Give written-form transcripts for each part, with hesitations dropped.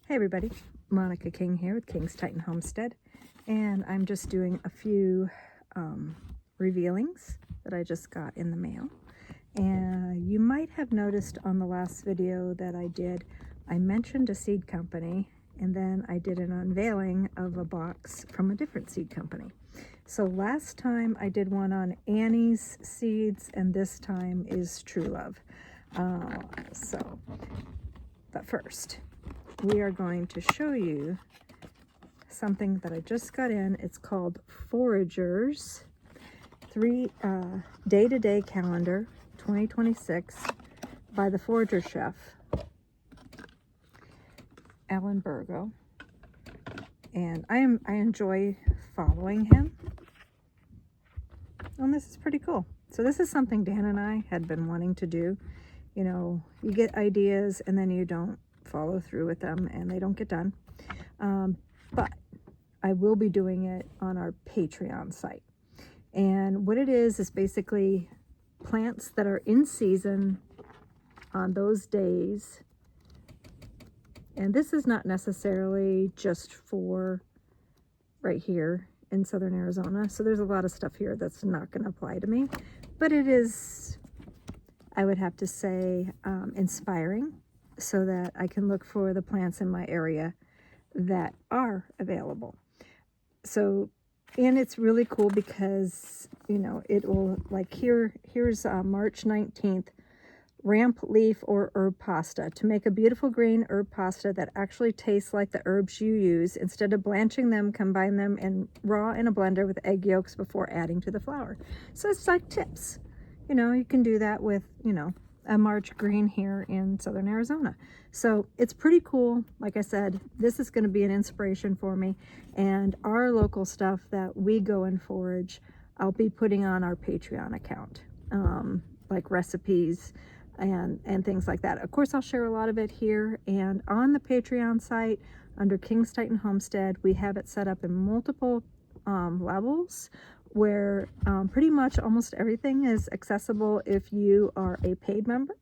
Hey everybody, Monica King here with King's Titan Homestead, and I'm just doing a few revealings that I just got in the mail. And you might have noticed on the last video that I did, I mentioned a seed company, and then I did an unveiling of a box from a different seed company. So last time I did one on Annie's seeds, and this time is True Love. But first, we are going to show you something that I just got in. It's called Foragers Day-to-Day Calendar 2026 by the Forager Chef, Alan Burgo. And I enjoy following him. And this is pretty cool. So this is something Dan and I had been wanting to do. You know, you get ideas and then you don't follow through with them and they don't get done. But I will be doing it on our Patreon site. And what it is basically plants that are in season on those days. And this is not necessarily just for right here in Southern Arizona. So there's a lot of stuff here that's not going to apply to me. But it is, I would have to say, inspiring, so that I can look for the plants in my area that are available. So, and it's really cool because, you know, it will, like here's March 19th, ramp leaf or herb pasta. To make a beautiful green herb pasta that actually tastes like the herbs you use, instead of blanching them, combine them raw in a blender with egg yolks before adding to the flour. So it's like tips. You know, you can do that with, you know, a March green here in Southern Arizona. So it's pretty cool. Like I said, this is going to be an inspiration for me, and our local stuff that we go and forage, I'll be putting on our Patreon account, like recipes and things like that. Of course, I'll share a lot of it here, and on the Patreon site under King's Titan Homestead, we have it set up in multiple levels, where pretty much almost everything is accessible if you are a paid member.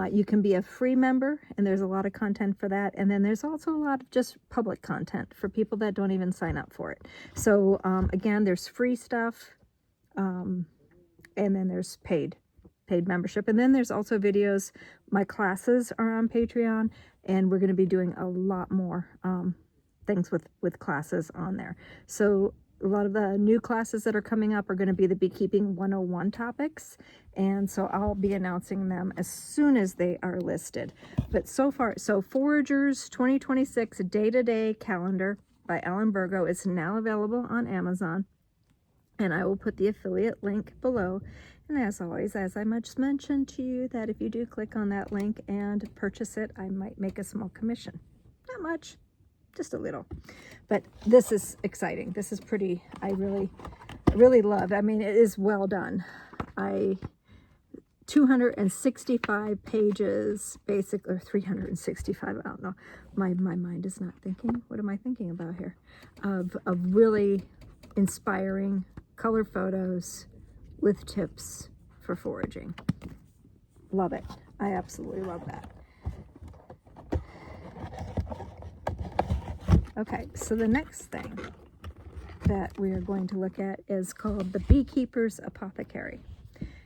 You can be a free member, and there's a lot of content for that. And then there's also a lot of just public content for people that don't even sign up for it. So again, there's free stuff, and then there's paid membership. And then there's also videos. My classes are on Patreon, and we're going to be doing a lot more things with classes on there. So a lot of the new classes that are coming up are going to be the Beekeeping 101 topics. And so I'll be announcing them as soon as they are listed. But so far, so Foragers 2026 Day-to-Day Calendar by Alan Burgo is now available on Amazon. And I will put the affiliate link below. And as always, as I just mentioned to you, that if you do click on that link and purchase it, I might make a small commission. Not much. Just a little. But this is exciting. This is pretty, I really love. I mean, it is well done. 265 pages, basically, or 365, I don't know. My mind is not thinking. What am I thinking about here? Of really inspiring color photos with tips for foraging. Love it. I absolutely love that. Okay, so the next thing that we are going to look at is called the Beekeeper's Apothecary.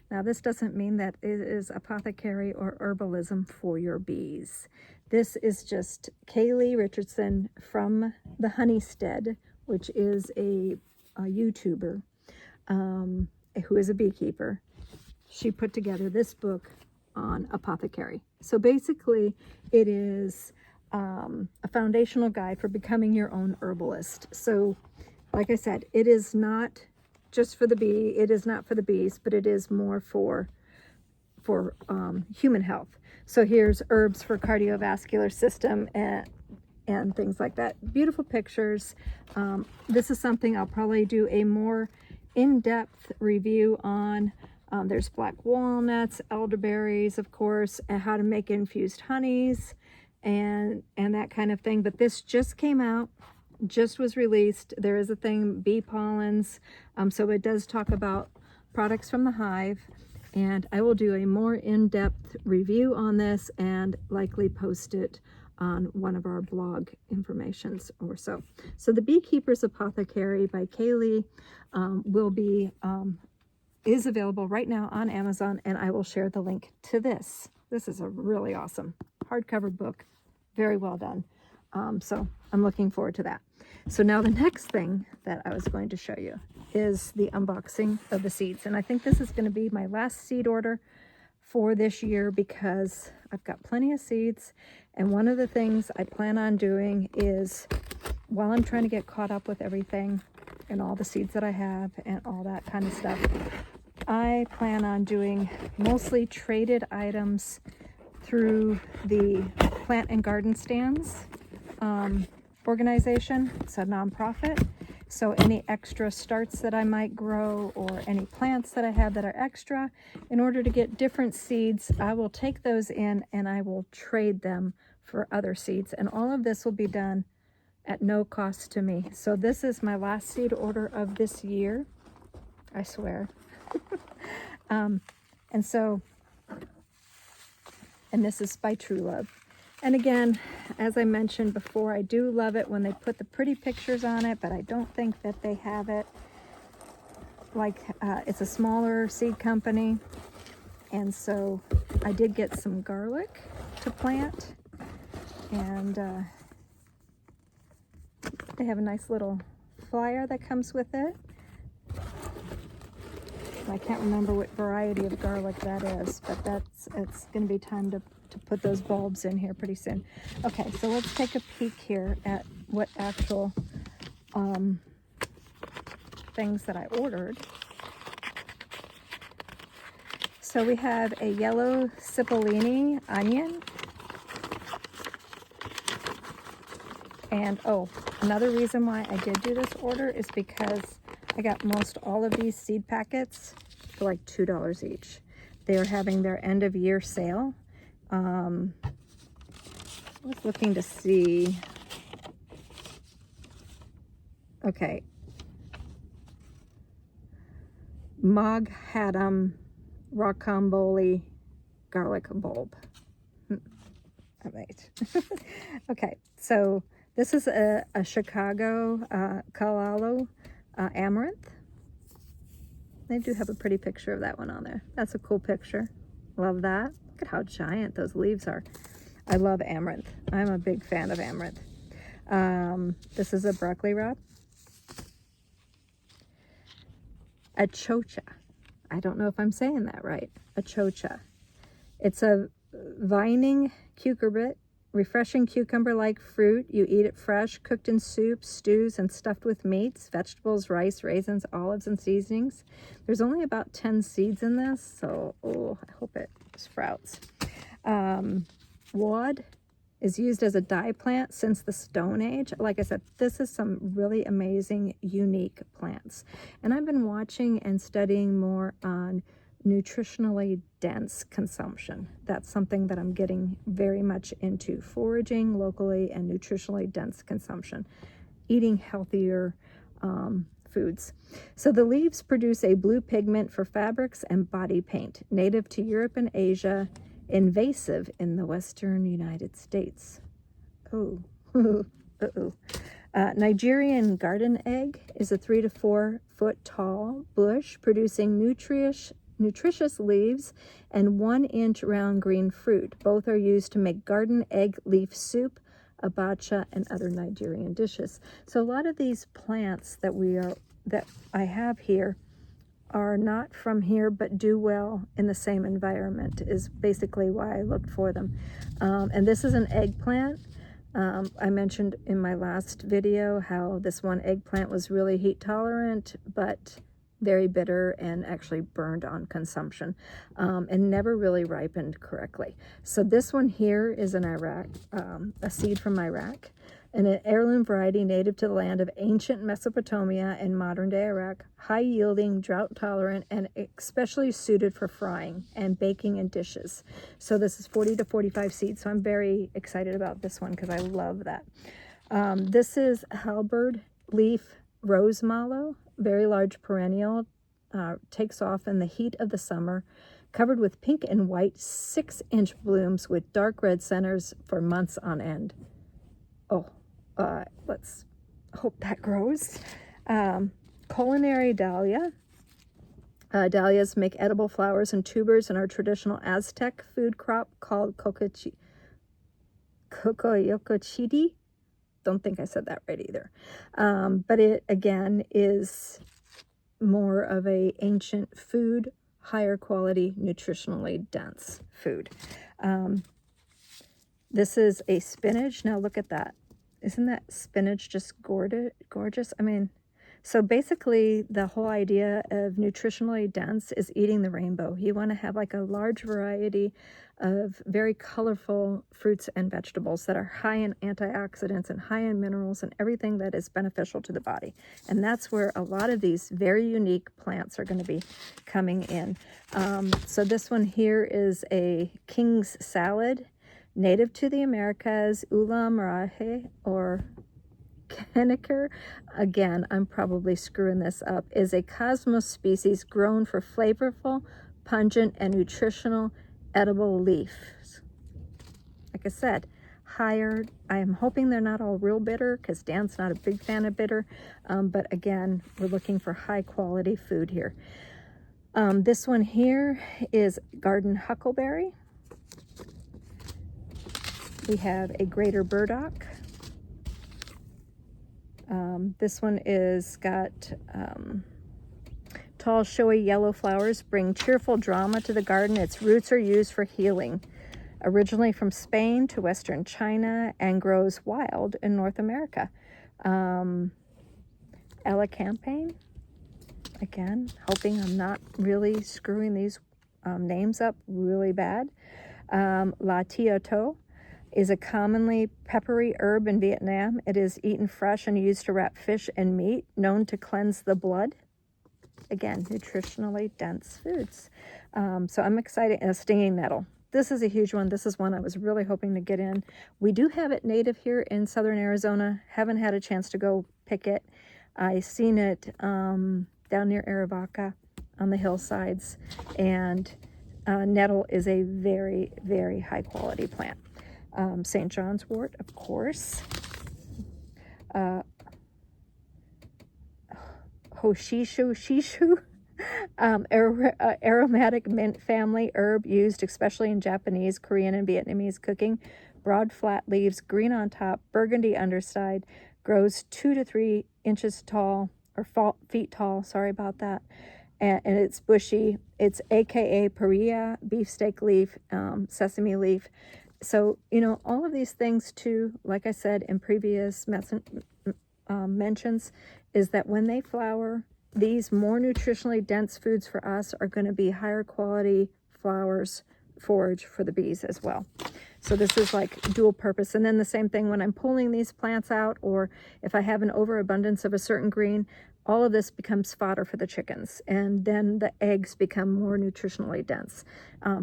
Now, this doesn't mean that it is apothecary or herbalism for your bees. This is just Kaylee Richardson from the Honeystead, which is a YouTuber who is a beekeeper. She put together this book on apothecary. So basically, it is a foundational guide for becoming your own herbalist. So, like I said, it is not just for the bee. It is not for the bees, but it is more for human health. So here's herbs for cardiovascular system and things like that. Beautiful pictures. This is something I'll probably do a more in-depth review on. There's black walnuts, elderberries, of course, and how to make infused honeys, and that kind of thing. But this just came out, just was released. There is a thing, bee pollens, so it does talk about products from the hive, And I will do a more in-depth review on this and likely post it on one of our blog informations or so. So the Beekeeper's Apothecary by Kaylee is available right now on Amazon, and I will share the link to this. This is a really awesome hardcover book, very well done. So I'm looking forward to that. So now the next thing that I was going to show you is the unboxing of the seeds. And I think this is going to be my last seed order for this year because I've got plenty of seeds. And one of the things I plan on doing is, while I'm trying to get caught up with everything and all the seeds that I have and all that kind of stuff, I plan on doing mostly traded items through the Plant and Garden Stands organization. It's a nonprofit. So any extra starts that I might grow or any plants that I have that are extra, in order to get different seeds, I will take those in and I will trade them for other seeds. And all of this will be done at no cost to me. So this is my last seed order of this year, I swear. And this is by True Love. And again, as I mentioned before, I do love it when they put the pretty pictures on it, but I don't think that they have it. Like, it's a smaller seed company. And so I did get some garlic to plant. And they have a nice little flyer that comes with it. I can't remember what variety of garlic that is, but it's going to be time to put those bulbs in here pretty soon. Okay, so let's take a peek here at what actual things that I ordered. So we have a yellow cipollini onion. And oh, another reason why I did do this order is because I got most all of these seed packets for like $2 each. They are having their end of year sale. I was looking to see. Okay. Mog Haddam Rocambole garlic bulb. All right. Okay, so this is a Chicago Kalalo amaranth. They do have a pretty picture of that one on there. That's a cool picture. Love that. Look at how giant those leaves are. I love amaranth. I'm a big fan of amaranth. This is a broccoli rod. A chocha. I don't know if I'm saying that right. A chocha. It's a vining cucurbit, refreshing cucumber-like fruit. You eat it fresh, cooked in soups, stews, and stuffed with meats, vegetables, rice, raisins, olives, and seasonings. There's only about 10 seeds in this, so I hope it sprouts. Wad is used as a dye plant since the Stone Age. Like I said, this is some really amazing, unique plants. And I've been watching and studying more on nutritionally dense consumption. That's something that I'm getting very much into, foraging locally and nutritionally dense consumption, eating healthier foods. So the leaves produce a blue pigment for fabrics and body paint, native to Europe and Asia, invasive in the Western United States. Oh, Nigerian garden egg is a 3 to 4 foot tall bush producing nutritious leaves and 1-inch round green fruit. Both are used to make garden egg leaf soup, abacha, and other Nigerian dishes. So a lot of these plants that I have here are not from here, but do well in the same environment is basically why I looked for them. And this is an eggplant. I mentioned in my last video how this one eggplant was really heat tolerant, but very bitter and actually burned on consumption, and never really ripened correctly. So this one here is an Iraq, a seed from Iraq, and an heirloom variety native to the land of ancient Mesopotamia and modern-day Iraq, high-yielding, drought-tolerant, and especially suited for frying and baking in dishes. So this is 40 to 45 seeds, so I'm very excited about this one because I love that. This is halberd leaf rose mallow, very large perennial, takes off in the heat of the summer, covered with pink and white 6-inch blooms with dark red centers for months on end. Oh, let's hope that grows. Culinary dahlia. Dahlias make edible flowers and tubers in our traditional Aztec food crop called cocoyocochiti. Don't think I said that right either. But it, again, is more of a ancient food, higher quality, nutritionally dense food. This is a spinach. Now look at that. Isn't that spinach just gorgeous? I mean, so basically the whole idea of nutritionally dense is eating the rainbow. You want to have like a large variety of very colorful fruits and vegetables that are high in antioxidants and high in minerals and everything that is beneficial to the body. And that's where a lot of these very unique plants are going to be coming in. So this one here is a king's salad, native to the Americas, ulam rahe, or Kenneker, again, I'm probably screwing this up, is a cosmos species grown for flavorful, pungent, and nutritional edible leaves. Like I said, higher. I am hoping they're not all real bitter because Dan's not a big fan of bitter. But again, we're looking for high quality food here. This one here is garden huckleberry. We have a greater burdock. This one is got tall, showy yellow flowers bring cheerful drama to the garden. Its roots are used for healing. Originally from Spain to Western China and grows wild in North America. Elecampane. Again, hoping I'm not really screwing these names up really bad. La Tioto is a commonly peppery herb in Vietnam. It is eaten fresh and used to wrap fish and meat, known to cleanse the blood. Again, nutritionally dense foods. So I'm excited. And a stinging nettle. This is a huge one. This is one I was really hoping to get in. We do have it native here in southern Arizona. Haven't had a chance to go pick it. I seen it down near Arivaca on the hillsides. And nettle is a very, very high quality plant. St. John's wort, of course. Hoshishu, aromatic mint family herb used especially in Japanese, Korean, and Vietnamese cooking. Broad, flat leaves, green on top, burgundy underside, grows 2 to 3 inches tall, or feet tall, sorry about that. And it's bushy. It's AKA Paria, beefsteak leaf, sesame leaf. So, you know, all of these things too, like I said in previous mentions, is that when they flower, these more nutritionally dense foods for us are going to be higher quality flowers, forage for the bees as well. So this is like dual purpose. And then the same thing when I'm pulling these plants out, or if I have an overabundance of a certain green, all of this becomes fodder for the chickens, and then the eggs become more nutritionally dense.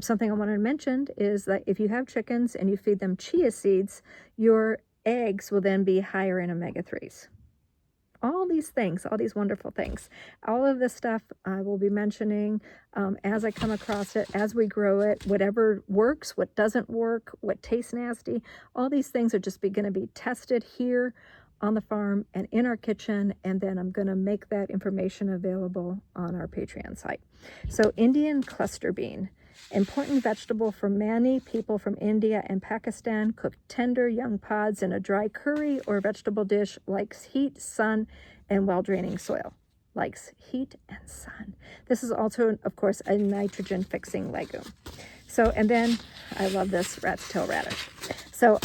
Something I wanted to mention is that if you have chickens and you feed them chia seeds, your eggs will then be higher in omega-3s. All these things, all these wonderful things. All of this stuff I will be mentioning as I come across it, as we grow it, whatever works, what doesn't work, what tastes nasty. All these things are just going to be tested here on the farm and in our kitchen, and then I'm going to make that information available on our Patreon site. So Indian cluster bean, important vegetable for many people from India and Pakistan, cooked tender young pods in a dry curry or vegetable dish, likes heat, sun, and well-draining soil. Likes heat and sun. This is also, of course, a nitrogen-fixing legume. So, and then I love this rat's tail radish. So,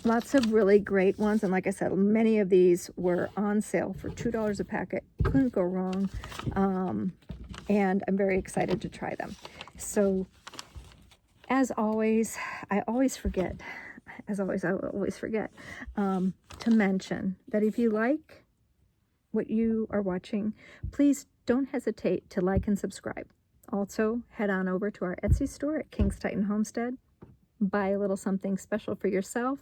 lots of really great ones, and like I said, many of these were on sale for $2 a packet. Couldn't go wrong, and I'm very excited to try them. So, as always, I always forget to mention that if you like what you are watching, please don't hesitate to like and subscribe. Also, head on over to our Etsy store at King's Titan Homestead. Buy a little something special for yourself.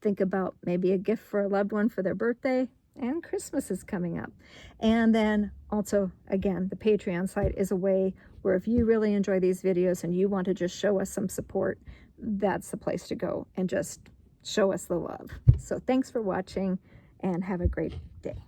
Think about maybe a gift for a loved one for their birthday, and Christmas is coming up. And then also, again, the Patreon site is a way where if you really enjoy these videos and you want to just show us some support, that's the place to go and just show us the love. So thanks for watching and have a great day.